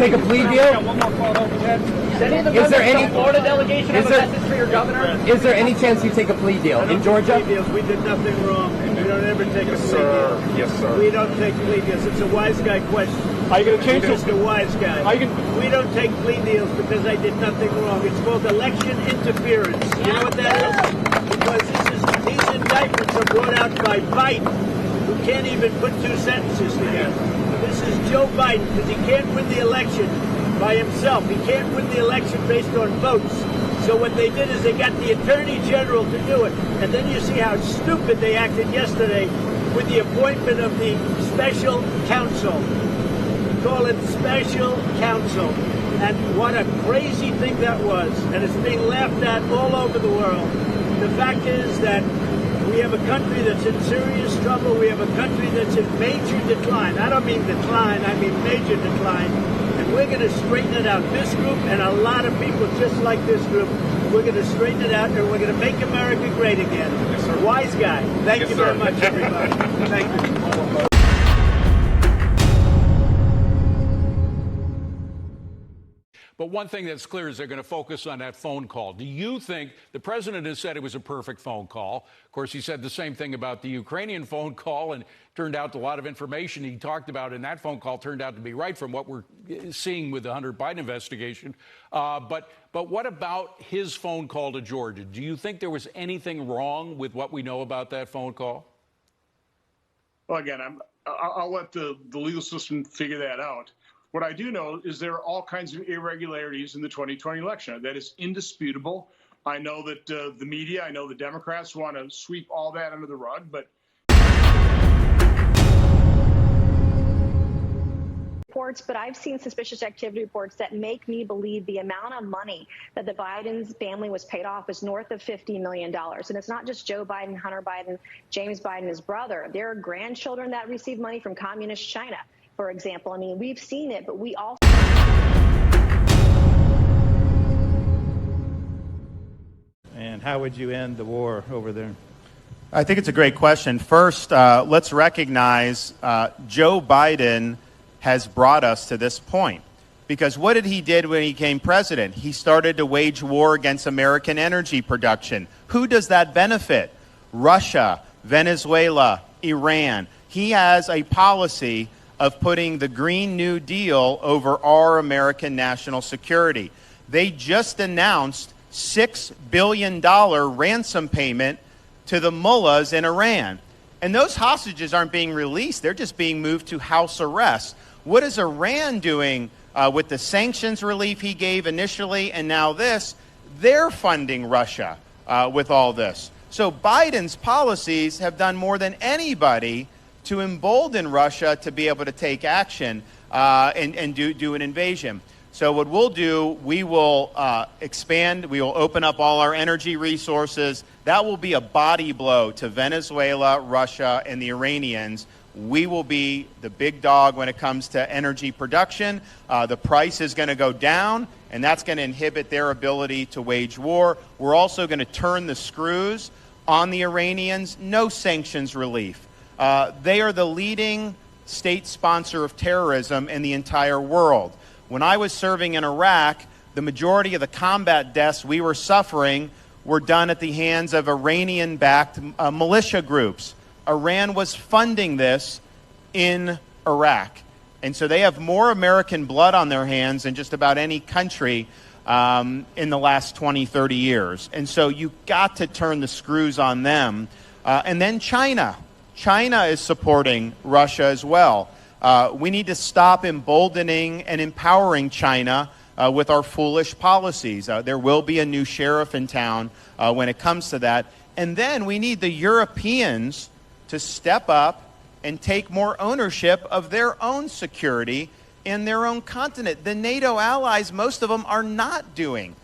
take a plea deal? Is there any Florida delegation have a message for your governor? Is there any chance you take a plea deal in Georgia? Plea deals. We did nothing wrong. We don't ever take a plea deal. Yes, sir. We don't take plea deals. It's a wise guy question. Are you going to change Mr. Wise Guy. We don't take plea deals because I did nothing wrong. It's called election interference. You know what that is? Because these indictments are brought out by Biden, who can't even put two sentences together. This is Joe Biden, because he can't win the election by himself. He can't win the election based on votes. So what they did is they got the Attorney General to do it. And then you see how stupid they acted yesterday with the appointment of the special counsel. Call it special counsel. And what a crazy thing that was. And it's being laughed at all over the world. The fact is that we have a country that's in serious trouble. We have a country that's in major decline. I don't mean decline, I mean major decline. And we're going to straighten it out. This group and a lot of people just like this group, we're going to straighten it out and we're going to make America great again. Yes, sir. Wise guy. Thank Yes, you sir. very much, everybody. Thank you. But one thing that's clear is they're going to focus on that phone call. Do you think the president has said it was a perfect phone call? Of course, he said the same thing about the Ukrainian phone call, and turned out a lot of information he talked about in that phone call turned out to be right from what we're seeing with the Hunter Biden investigation. But what about his phone call to Georgia? Do you think there was anything wrong with what we know about that phone call? Well, again, I'll let the legal system figure that out. What I do know is there are all kinds of irregularities in the 2020 election. That is indisputable. I know that the media, I know the Democrats want to sweep all that under the rug, but reports, but I've seen suspicious activity reports that make me believe the amount of money that the Biden's family was paid off is north of $50 million. And it's not just Joe Biden, Hunter Biden, James Biden, his brother. There are grandchildren that receive money from communist China, for example. I mean, we've seen it, but we also... And how would you end the war over there? I think it's a great question. First, let's recognize Joe Biden has brought us to this point. Because what did he did when he became president? He started to wage war against American energy production. Who does that benefit? Russia, Venezuela, Iran. He has a policy of putting the Green New Deal over our American national security. They just announced $6 billion ransom payment to the mullahs in Iran. And those hostages aren't being released. They're just being moved to house arrest. What is Iran doing with the sanctions relief he gave initially and now this? They're funding Russia with all this. So Biden's policies have done more than anybody to embolden Russia to be able to take action and do an invasion. So what we'll do, we will expand, we will open up all our energy resources. That will be a body blow to Venezuela, Russia, and the Iranians. We will be the big dog when it comes to energy production. The price is going to go down, and that's going to inhibit their ability to wage war. We're also going to turn the screws on the Iranians. No sanctions relief. They are the leading state sponsor of terrorism in the entire world. When I was serving in Iraq, the majority of the combat deaths we were suffering were done at the hands of Iranian-backed militia groups. Iran was funding this in Iraq. And so they have more American blood on their hands than just about any country in the last 20, 30 years. And so you've got to turn the screws on them. And then China. China is supporting Russia as well. We need to stop emboldening and empowering China with our foolish policies. There will be a new sheriff in town when it comes to that. And then we need the Europeans to step up and take more ownership of their own security in their own continent. The NATO allies, most of them are not doing